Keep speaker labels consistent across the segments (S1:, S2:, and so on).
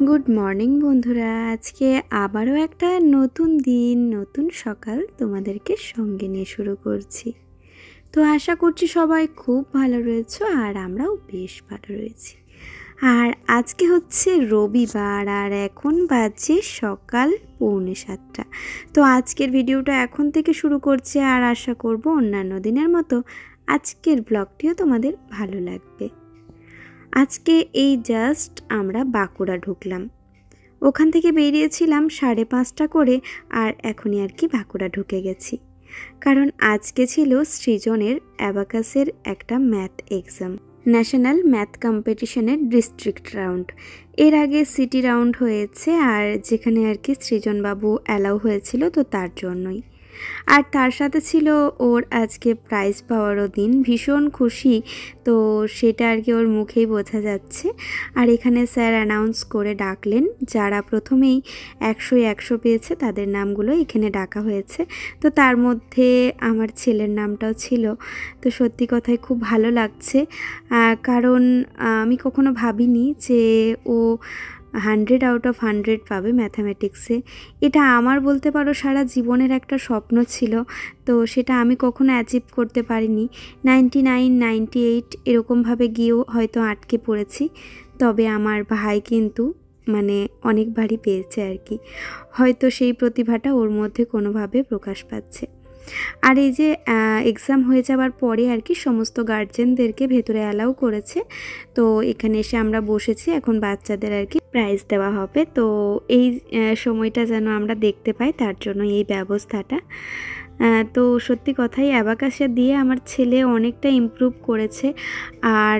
S1: Good morning বন্ধুরা। আজকে আবারও একটা নতুন দিন, নতুন সকাল তোমাদেরকে সঙ্গে নিয়ে শুরু করছি। তো আশা করছি সবাই খুব ভালো রয়েছো আর আমরাও বেশ ভালো রয়েছি। আর আজকে হচ্ছে রবিবার আর এখন বাজে সকাল 6:45। তো আজকের ভিডিওটা এখন থেকে শুরু করছি আর আশা করব অন্যান্য দিনের মতো আজকের ব্লগটিও তোমাদের ভালো লাগবে। আজকে এই জাস্ট আমরা বাঁকুড়া ঢুকলাম, ওখান থেকে বেরিয়েছিলাম 5:30 করে, আর এখনই আর কি বাঁকুড়া ঢুকে গেছি। কারণ আজকে ছিল সৃজনের অ্যাবাকাসের একটা ম্যাথ এক্সাম, ন্যাশনাল ম্যাথ কম্পিটিশনের ডিস্ট্রিক্ট রাউন্ড। এর আগে সিটি রাউন্ড হয়েছে, আর যেখানে আর কি সৃজনবাবু অ্যালাউ হয়েছিল, তো তার জন্যই। আর তার সাথে ছিল ওর আজকে প্রাইজ পাওয়ারও দিন, ভীষণ খুশি। তো সেটা আর কি ওর মুখেই বোঝা যাচ্ছে। আর এখানে স্যার অ্যানাউন্স করে ডাকলেন, যারা প্রথমেই 100 পেয়েছে তাদের নামগুলো এখানে ডাকা হয়েছে। তো তার মধ্যে আমার ছেলের নামটাও ছিল। তো সত্যি কথাই খুব ভালো লাগছে, কারণ আমি কখনো ভাবিনি যে ও 100 আউট অফ 100 পাবে ম্যাথামেটিক্সে। এটা আমার বলতে পারো সারা জীবনের একটা স্বপ্ন ছিল, তো সেটা আমি কখনো অ্যাচিভ করতে পারিনি। 99, 98 এরকমভাবে গিয়েও হয়তো আটকে পড়েছি। তবে আমার ভাই কিন্তু অনেকবারই পেয়েছে আর কি। হয়তো সেই প্রতিভাটা ওর মধ্যে কোনোভাবে প্রকাশ পাচ্ছে। আর এই যে এক্সাম হয়ে যাওয়ার পরে আর কি সমস্ত গার্জেনদেরকে ভেতরে অ্যালাউ করেছে। তো এখানে এসে আমরা বসেছি, এখন বাচ্চাদের আর কি প্রাইজ দেওয়া হবে। তো এই সময়টা যেন আমরা দেখতে পাই, তার জন্য এই ব্যবস্থাটা। তো সত্যি কথাই অ্যাবাকাসে দিয়ে আমার ছেলে অনেকটা ইমপ্রুভ করেছে। আর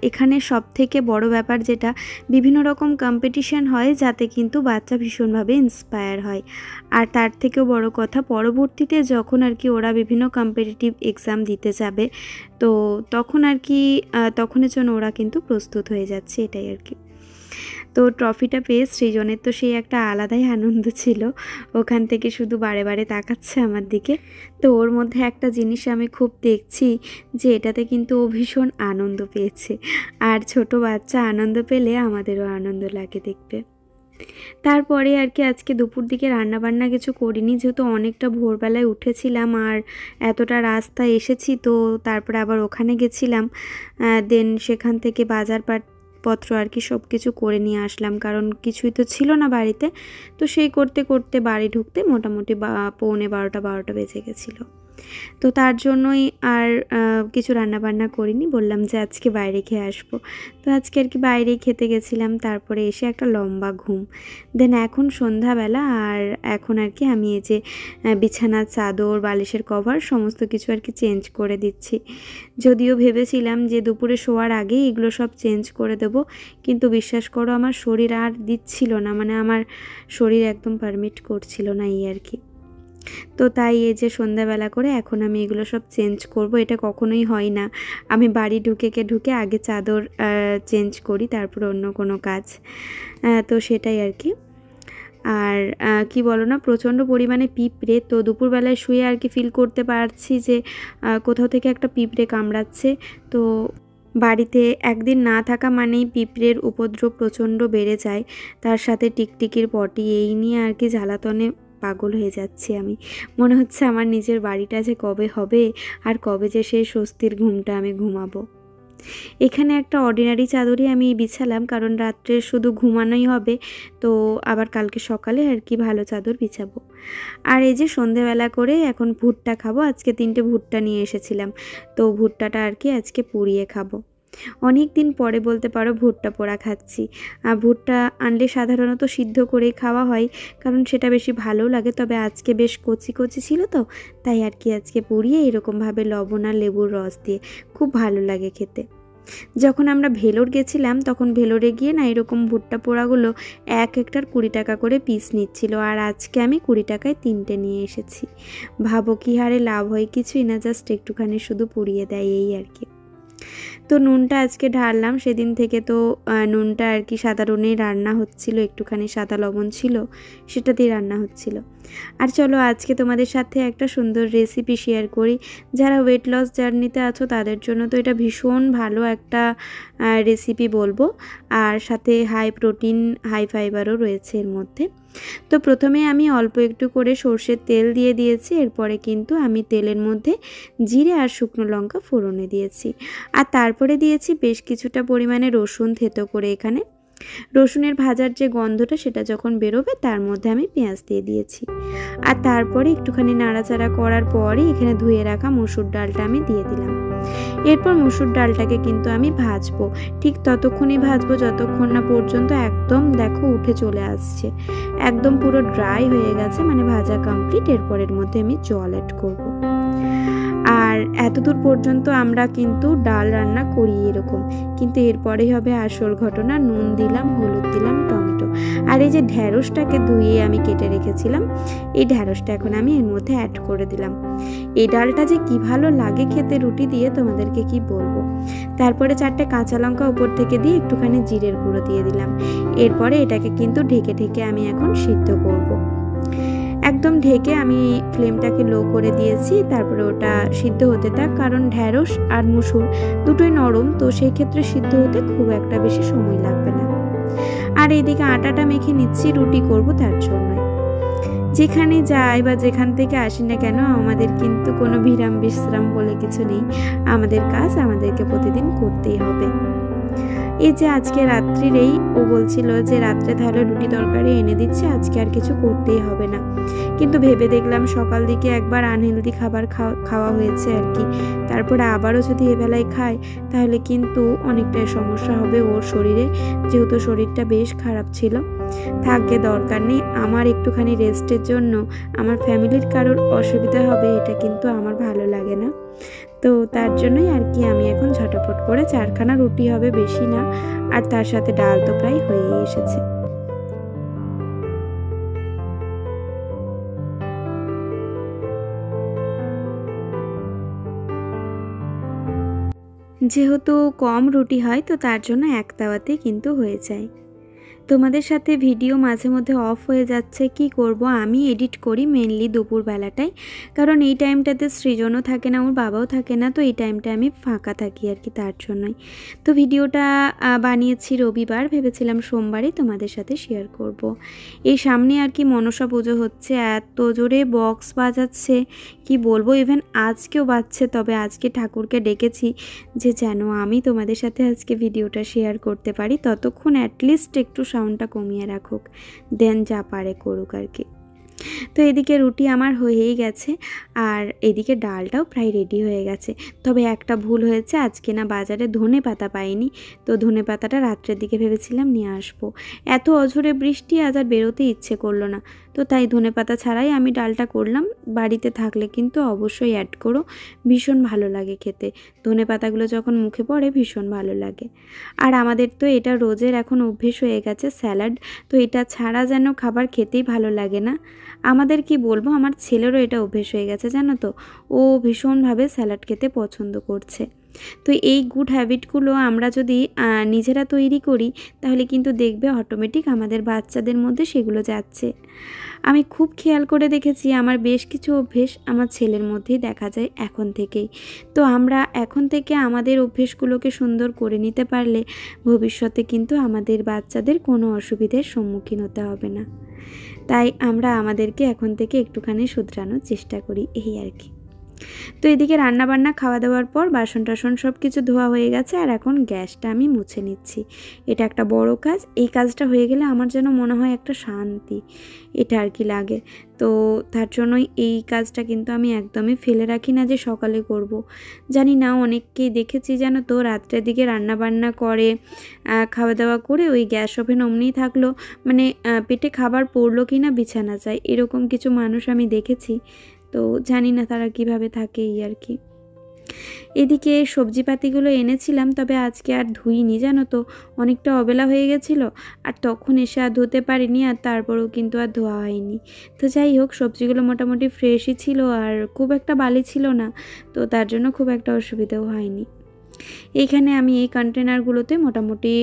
S1: এখানে সবথেকে বড় ব্যাপার যেটা, বিভিন্ন রকম কম্পিটিশন হয় যাতে কিন্তু বাচ্চা ভীষণভাবে ইন্সপায়ার হয়। আর তার থেকেও বড় কথা, পরবর্তীতে যখন আর কি ওরা বিভিন্ন কম্পিটিটিভ এক্সাম দিতে যাবে, তো তখন আর কি তখনের জন্য ওরা কিন্তু প্রস্তুত হয়ে যাচ্ছে, এটাই আর কি। তো ট্রফিটা পেয়ে সৃজনের তো সেই একটা আলাদাই আনন্দ ছিল, ওখান থেকে শুধু বারে বারে তাকাচ্ছে আমার দিকে। তো ওর মধ্যে একটা জিনিস আমি খুব দেখছি, যে এটাতে কিন্তু ও ভীষণ আনন্দ পেয়েছে। আর ছোট বাচ্চা আনন্দ পেলে আমাদেরও আনন্দ লাগে দেখতে। তারপরে আর কি আজকে দুপুর দিকে রান্নাবান্না কিছু করিনি, যেহেতু অনেকটা ভোরবেলায় উঠেছিলাম আর এতটা রাস্তা এসেছি। তো তারপরে আবার ওখানে গেছিলাম, দেন সেখান থেকে বাজারপত্র আর কি সব কিছু করে নিয়ে আসলাম, কারণ কিছুই তো ছিল না বাড়িতে। তো সেই করতে করতে বাড়ি ঢুকতে মোটামুটি 11:45 বেজে গেছিলো। তো তার জন্যই আর কিছু রান্নাবান্না করিনি, বললাম যে আজকে বাইরে খেয়ে আসবো। তো আজকে আর কি বাইরেই খেতে গেছিলাম, তারপরে এসে একটা লম্বা ঘুম। দেন এখন সন্ধ্যাবেলা, আর এখন আর কি আমি এই যে বিছানার চাদর, বালিশের কভার সমস্ত কিছু আর কি চেঞ্জ করে দিচ্ছি। যদিও ভেবেছিলাম যে দুপুরে শোয়ার আগেই এগুলো সব চেঞ্জ করে দেবো, কিন্তু বিশ্বাস করো আমার শরীর আর দিচ্ছিল না, আমার শরীর একদম পারমিট করছিল না এই আর কি। তো তাই এই যে সন্ধ্যাবেলা করে এখন আমি এগুলো সব চেঞ্জ করব, এটা কখনোই হয় না। আমি বাড়ি ঢুকে আগে চাদর চেঞ্জ করি, তারপর অন্য কোনো কাজ। তো সেটাই আর কি। আর কি বলো না, প্রচণ্ড পরিমাণে পিঁপড়ে। তো দুপুরবেলায় শুয়ে আর কি ফিল করতে পারছি যে কোথাও থেকে একটা পিঁপড়ে কামড়াচ্ছে। তো বাড়িতে একদিন না থাকা মানেই পিঁপড়ের উপদ্রব প্রচণ্ড বেড়ে যায়, তার সাথে টিকটিকির পটি, এই নিয়ে আর কি জ্বালাতনে পাগল হয়ে যাচ্ছি আমি। মনে হচ্ছে আমার নিজের বাড়িটা যে কবে হবে, আর কবে যে সেই স্বস্তির ঘুমটা আমি ঘুমাবো। এখানে একটা অর্ডিনারি চাদরই আমি বিছালাম, কারণ রাত্রে শুধু ঘুমানোই হবে, তো আবার কালকে সকালে আর কি ভালো চাদর বিছাবো। আর এই যে সন্ধেবেলা করে এখন ভুট্টা খাবো। আজকে 3টে ভুট্টা নিয়ে এসেছিলাম, তো ভুট্টাটা আর কি আজকে পুড়িয়ে খাবো। অনেক দিন পরে বলতে পারো ভুট্টা পোড়া খাচ্ছি। আর ভুট্টা আনলে সাধারণত সিদ্ধ করেই খাওয়া হয়, কারণ সেটা বেশি ভালো লাগে। তবে আজকে বেশ কচি কচি ছিল, তো তাই আর কি আজকে পুড়িয়ে এরকমভাবে লবণ আর লেবুর রস দিয়ে খুব ভালো লাগে খেতে। যখন আমরা ভেলোর গেছিলাম, তখন ভেলোরে গিয়ে না এরকম ভুট্টা পোড়াগুলো একটার 20 টাকা করে পিস নিচ্ছিল, আর আজকে আমি 20 টাকায় 3টে নিয়ে এসেছি। ভাবো কি হারে লাভ হয়, কিছুই না, জাস্ট একটুখানি শুধু পুড়িয়ে দেয়, এই আর কি। তো নুনটা আজকে ঢাললাম, সেদিন থেকে তো নুনটা আর কি সাদা নুনেই রান্না হচ্ছিল, একটুখানি সাদা লবণ ছিল, সেটাতেই রান্না হচ্ছিল। আর চলো আজকে তোমাদের সাথে একটা সুন্দর রেসিপি শেয়ার করি। যারা ওয়েট লস জার্নিতে আছো তাদের জন্য তো এটা ভীষণ ভালো একটা রেসিপি বলবো, আর সাথে হাই প্রোটিন হাই ফাইবারও রয়েছে এর মধ্যে। তো প্রথমে আমি অল্প একটু করে সর্ষের তেল দিয়ে দিয়েছি, এরপরে কিন্তু আমি তেলের মধ্যে জিরে আর শুকনো লঙ্কা ফোড়নে দিয়েছি, আর তারপরে দিয়েছি বেশ কিছুটা পরিমাণে রসুন থেতো করে। এখানে রসুনের ভাজার যে গন্ধটা সেটা যখন বেরোবে তার মধ্যে আমি পেঁয়াজ দিয়ে দিয়েছি, আর তারপরে একটুখানি নাড়াচাড়া করার পরই এখানে ধুয়ে রাখা মসুর ডালটা আমি দিয়ে দিলাম। এরপর মসুর ডালটাকে কিন্তু আমি ভাজবো, ঠিক ততক্ষণই ভাজবো যতক্ষণ না পর্যন্ত একদম দেখো উঠে চলে আসছে, একদম পুরো ড্রাই হয়ে গেছে, মানে ভাজা কমপ্লিট। এরপর এর মধ্যে আমি জল অ্যাড করবো। আর এতদূর পর্যন্ত আমরা কিন্তু ডাল রান্না করি এরকম, কিন্তু এরপরেই হবে আসল ঘটনা। নুন দিলাম, হলুদ দিলাম, টমেটো, আর এই যে ঢ্যাঁড়সটাকে ধুয়ে আমি কেটে রেখেছিলাম, এই ঢ্যাঁড়সটা এখন আমি এর মধ্যে অ্যাড করে দিলাম। এই ডালটা যে কি ভালো লাগে খেতে রুটি দিয়ে তোমাদেরকে কি বলবো। তারপরে 4টে কাঁচা লঙ্কা উপর থেকে দিয়ে একটুখানি জিরের গুঁড়ো দিয়ে দিলাম। এরপরে এটাকে কিন্তু ঢেকে ঢেকে আমি এখন সিদ্ধ করব। একদম ঢেকে আমি ফ্লেমটাকে লো করে দিয়েছি। তারপরে ওটা সিদ্ধ হতে থাক, কারণ ঢ্যাঁড়স আর মুসুর দুটোই নরম, তো সেই ক্ষেত্রে সিদ্ধ হতে খুব একটা বেশি সময় লাগবে না। আর এইদিকে আটাটা মেখে নিচ্ছি, রুটি করব তার জন্য। যেখানে যাই বা যেখান থেকে আসি না কেন, আমাদের কিন্তু কোনো বিরাম বিশ্রাম বলে কিছু নেই। আমাদের কাজ আমাদেরকে প্রতিদিন করতেই হবে। এই যে আজকে রাত্রিরেই ও বলছিল যে রাত্রে তাহলে রুটি তরকারি এনে দিচ্ছে, আজকে আর কিছু করতেই হবে না। কিন্তু ভেবে দেখলাম সকাল দিকে একবার আনহেলদি খাবার খাওয়া হয়েছে আর কি, তারপরে আবারও যদি এবেলায় খায় তাহলে কিন্তু অনেকটাই সমস্যা হবে ওর শরীরে, যেহেতু শরীরটা বেশ খারাপ ছিল। থাকবে, দরকার নেই। আমার একটুখানি রেস্টের জন্য আমার ফ্যামিলির কারোর অসুবিধা হবে এটা কিন্তু আমার ভালো লাগে না। তো তার জন্যই আর কি আমি এখন ঝটাপট করে 4খানা রুটি হবে, বেশি না, আর তার সাথে ডাল তো প্রায় হয়েই এসেছে। যেহেতু কম রুটি হয় তো তার জন্য এক তাওয়াতেই কিন্তু হয়ে যায়। তোমাদের সাথে ভিডিও মাঝে মধ্যে অফ হয়ে যাচ্ছে, কি করব, আমি এডিট করি মেনলি দুপুরবেলাটায়, কারণ এই টাইমটাতে সৃজনও থাকে না, ওর বাবাও থাকে না, তো এই টাইমটা আমি ফাঁকা থাকি আর কি, তার জন্যই। তো ভিডিওটা বানিয়েছি রবিবার, ভেবেছিলাম সোমবারই তোমাদের সাথে শেয়ার করব। এই সামনে আর কি মনসা পুজো হচ্ছে, এত জোরে বক্স বাজাচ্ছে কি বলবো, ইভেন আজকেও বাজছে। তবে আজকে ঠাকুরকে ডেকেছি যে যেন আমি তোমাদের সাথে আজকে ভিডিওটা শেয়ার করতে পারি, ততক্ষণ অ্যাটলিস্ট একটু সাউন্ডটা কমিয়ে রাখুক, দেন যা পারে করুক আর কি। তো এদিকে রুটি আমার হয়েই গেছে, আর এদিকে ডালটাও প্রায় রেডি হয়ে গেছে। তবে একটা ভুল হয়েছে, আজকে না বাজারে ধনে পাতা পাইনি, তো ধনে পাতাটা রাত্রের দিকে ভেবেছিলাম নিয়ে আসবো। এত অঝোরে বৃষ্টি, আজ আর বেরোতে ইচ্ছে করলো না, তো তাই ধনে পাতা ছাড়াই আমি ডালটা করলাম। বাড়িতে থাকলে কিন্তু অবশ্যই অ্যাড করো, ভীষণ ভালো লাগে খেতে। ধনে পাতাগুলো যখন মুখে পড়ে ভীষণ ভালো লাগে। আর আমাদের তো এটা রোজের এখন অভ্যেস হয়ে গেছে স্যালাড, তো এটা ছাড়া যেন খাবার খেতেই ভালো লাগে না। আমাদের কি বলবো, আমার ছেলেরও এটা অভ্যেস হয়ে গেছে জানো তো, ও ভীষণভাবে স্যালাড খেতে পছন্দ করছে। তো এই গুড হ্যাবিটগুলো আমরা যদি নিজেরা তৈরি করি তাহলে কিন্তু দেখবে অটোমেটিক আমাদের বাচ্চাদের মধ্যে সেগুলো যাচ্ছে। আমি খুব খেয়াল করে দেখেছি আমার বেশ কিছু অভ্যেস আমার ছেলের মধ্যেই দেখা যায় এখন থেকেই। তো আমরা এখন থেকে আমাদের অভ্যেসগুলোকে সুন্দর করে নিতে পারলে ভবিষ্যতে কিন্তু আমাদের বাচ্চাদের কোনো অসুবিধার সম্মুখীন হতে হবে না। তাই আমরা আমাদেরকে এখন থেকে একটুখানি শুধরানোর চেষ্টা করি, এই আর কি। তো এদিকে রান্নাবান্না খাওয়া দাওয়ার পর বাসন টাসন সব কিছু ধোয়া হয়ে গেছে, আর এখন গ্যাসটা আমি মুছে নিচ্ছি। এটা একটা বড় কাজ, এই কাজটা হয়ে গেলে আমার যেন মনে হয় একটা শান্তি, এটা আর কি লাগে। তো তার জন্যই এই কাজটা কিন্তু আমি একদমই ফেলে রাখি না যে সকালে করব। জানি না, অনেককেই দেখেছি জানো তো রাত্রের দিকে রান্নাবান্না করে খাওয়া দাওয়া করে ওই গ্যাস ওভেন অমনিই থাকলো, মানে পেটে খাবার পড়লো কি না বিছানা যায়, এরকম কিছু মানুষ আমি দেখেছি। তো জানি না তারা কিভাবে থাকে, এই আর কি। এদিকে সবজিপাতিগুলো এনেছিলাম, তবে আজকে আর ধুইনি জানো তো, অনেকটা অবেলা হয়ে গেছিলো, আর তখন এসে আর ধুতে পারিনি, আর তারপরেও কিন্তু আর ধোয়া হয়নি। তো যাই হোক, সবজিগুলো মোটামুটি ফ্রেশই ছিল, আর খুব একটা বালি ছিল না, তো তার জন্য খুব একটা অসুবিধাও হয়নি। এইখানে আমি এই কন্টেনারগুলোতে মোটামুটি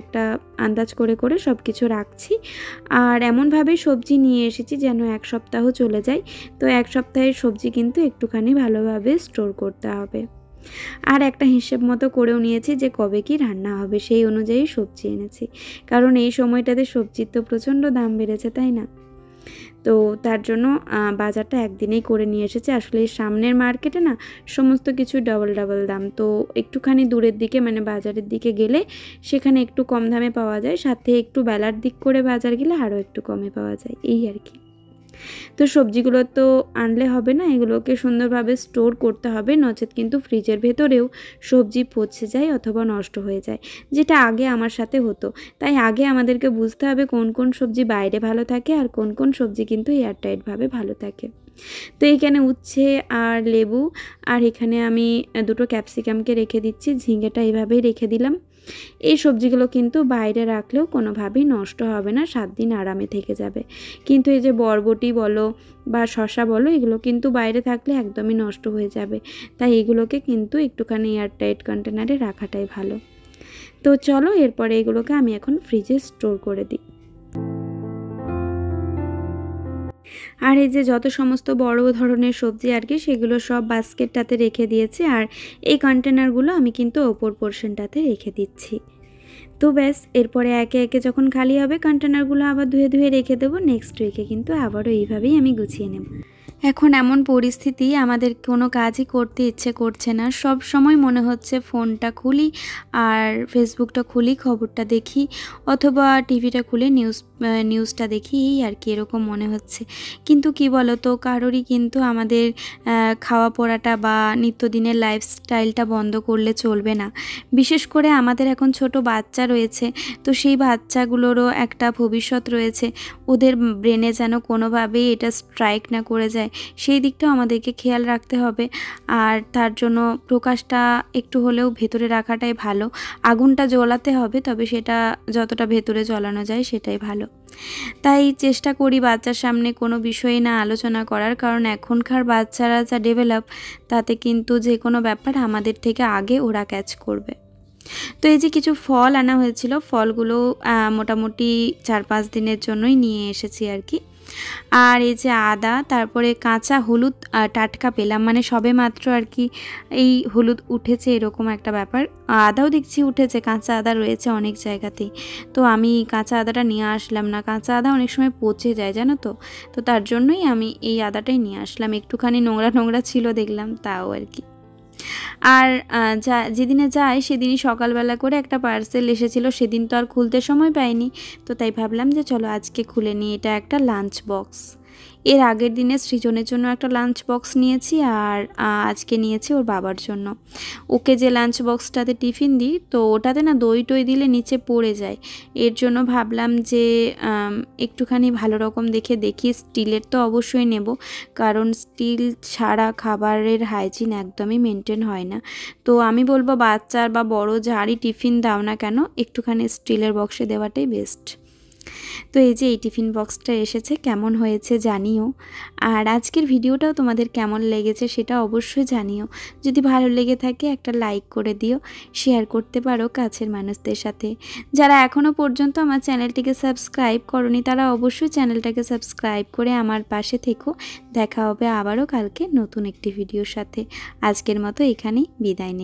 S1: একটা আন্দাজ করে করে সব কিছু রাখছি। আর এমনভাবেই সবজি নিয়ে এসেছি যেন এক সপ্তাহ চলে যায়। তো এক সপ্তাহের সবজি কিন্তু একটুখানি ভালোভাবে স্টোর করতে হবে। আর একটা হিসেব মতো করেও নিয়েছি যে কবে কি রান্না হবে, সেই অনুযায়ী সবজি এনেছি। কারণ এই সময়টাতে সবজির তো প্রচণ্ড দাম বেড়েছে, তাই না? তো তার জন্য বাজারটা একদিনেই করে নিয়ে এসেছে। আসলে এই সামনের মার্কেটে না সমস্ত কিছু ডবল ডবল দাম। তো একটুখানি দূরের দিকে মানে বাজারের দিকে গেলে সেখানে একটু কম দামে পাওয়া যায়, সাথে একটু বেলার দিক করে বাজার গেলে আরও একটু কমে পাওয়া যায়, এই আর কি। তো সবজিগুলো তো আনলে হবে না, এগুলোকে সুন্দরভাবে স্টোর করতে হবে, নচেত কিন্তু ফ্রিজের ভেতরেও সবজি পচে যায় অথবা নষ্ট হয়ে যায়, যেটা আগে আমার সাথে হতো। তাই আগে আমাদেরকে বুঝতে হবে কোন কোন সবজি বাইরে ভালো থাকে আর কোন কোন সবজি কিন্তু এয়ারটাইটভাবে ভালো থাকে। তো এইখানে উচ্ছে আর লেবু, আর এখানে আমি দুটো ক্যাপসিকামকে রেখে দিচ্ছি, ঝিঙেটা এইভাবেই রেখে দিলাম। এই সবজিগুলো কিন্তু বাইরে রাখলেও কোনোভাবেই নষ্ট হবে না, 7 দিন আরামে থেকে যাবে। কিন্তু এই যে বরবটি বলো বা শসা বলো, এগুলো কিন্তু বাইরে থাকলে একদমই নষ্ট হয়ে যাবে। তাই এগুলোকে কিন্তু একটুখানি এয়ারটাইট কন্টেনারে রাখাটাই ভালো। তো চলো এরপরে এগুলোকে আমি এখন ফ্রিজে স্টোর করে দিই। আর এই যে যত সমস্ত বড় ধরনের সবজি আর কি, সেগুলো সব বাস্কেটটাতে রেখে দিয়েছি। আর এই কন্টেনারগুলো আমি কিন্তু ওপর পোর্শনটাতে রেখে দিচ্ছি। তো ব্যাস, এরপরে একে একে যখন খালি হবে কন্টেনারগুলো আবার ধুয়ে ধুয়ে রেখে দেবো। নেক্সট উইকে কিন্তু আবারও এইভাবেই আমি গুছিয়ে নেব। এখন এমন পরিস্থিতি, আমাদের কোনো কাজই করতে ইচ্ছে করছে না। সব সময় মনে হচ্ছে ফোনটা খুলি আর ফেসবুকটা খুলি, খবরটা দেখি, অথবা টিভিটা খুলে নিউজটা দেখি, এই আর কি, এরকম মনে হচ্ছে। কিন্তু কি বলো তো, কারোরই কিন্তু আমাদের খাওয়া পড়াটা বা নিত্যদিনের লাইফস্টাইলটা বন্ধ করলে চলবে না। বিশেষ করে আমাদের এখন ছোট বাচ্চা রয়েছে, তো সেই বাচ্চাগুলোরও একটা ভবিষ্যৎ রয়েছে। ওদের ব্রেনে যেন কোনোভাবেই এটা স্ট্রাইক না করে যায়, সেই দিকটাও আমাদেরকে খেয়াল রাখতে হবে। আর তার জন্য প্রকাশটা একটু হলেও ভেতরে রাখাটাই ভালো। আগুনটা জ্বলাতে হবে, তবে সেটা যতটা ভেতরে জ্বলানো যায় সেটাই ভালো। তাই চেষ্টা করি বাচ্চার সামনে কোনো বিষয়ে না আলোচনা করার, কারণ এখনকার বাচ্চারা যা ডেভেলপ, তাতে কিন্তু যে কোনো ব্যাপার আমাদের থেকে আগে ওরা ক্যাচ করবে। তো এই যে কিছু ফল আনা হয়েছিল, ফলগুলো মোটামুটি 4-5 দিনের জন্যই নিয়ে এসেছি আর কি। আর এই যে আদা, তারপরে কাঁচা হলুদ টাটকা পেলাম, মানে সবে মাত্র আর কি এই হলুদ উঠেছে, এরকম একটা ব্যাপার। আদাও দেখছি উঠেছে, কাঁচা আদা রয়েছে অনেক জায়গাতেই। তো আমি কাঁচা আদাটা নিয়ে আসলাম না, কাঁচা আদা অনেক সময় পচে যায় জানো তো। তো তার জন্যই আমি এই আদাটাই নিয়ে আসলাম। একটুখানি নোংরা নোংরা ছিল দেখলাম, তাও আর কি। আর যেদিনে যাই সেদিনই সকালবেলা করে একটা পার্সেল এসেছিলো, সেদিন তো আর খুলতে সময় পাইনি। তো তাই ভাবলাম যে চলো আজকে খুলে নিই। এটা একটা লাঞ্চ বক্স। এর আগের দিনে সৃজনের জন্য একটা লাঞ্চ বক্স নিয়েছি, আর আজকে নিয়েছি ওর বাবার জন্য। ওকে যে লাঞ্চ বক্সটাতে টিফিন দিই, তো ওটাতে না দই টই দিলে নিচে পড়ে যায়। এর জন্য ভাবলাম যে একটুখানি ভালো রকম দেখি, স্টিলের তো অবশ্যই নেব, কারণ স্টিল ছাড়া খাবারের হাইজিন একদমই মেনটেন হয় না। তো আমি বলবো বাচ্চার বা বড় যারই টিফিন দাও না কেন, একটুখানি স্টিলের বক্সে দেওয়াটাই বেস্ট। তো এই যে এই টিফিন বক্সটা এসেছে, কেমন হয়েছে জানিও। আর আজকের ভিডিওটাও তোমাদের কেমন লেগেছে সেটা অবশ্যই জানিও। যদি ভালো লেগে থাকে একটা লাইক করে দিও, শেয়ার করতে পারো কাছের মানুষদের সাথে। যারা এখনও পর্যন্ত আমার চ্যানেলটিকে সাবস্ক্রাইব করনি, তারা অবশ্যই চ্যানেলটাকে সাবস্ক্রাইব করে আমার পাশে থেকো। দেখা হবে আবারও কালকে নতুন একটি ভিডিওর সাথে। আজকের মতো এখানেই বিদায় নিই।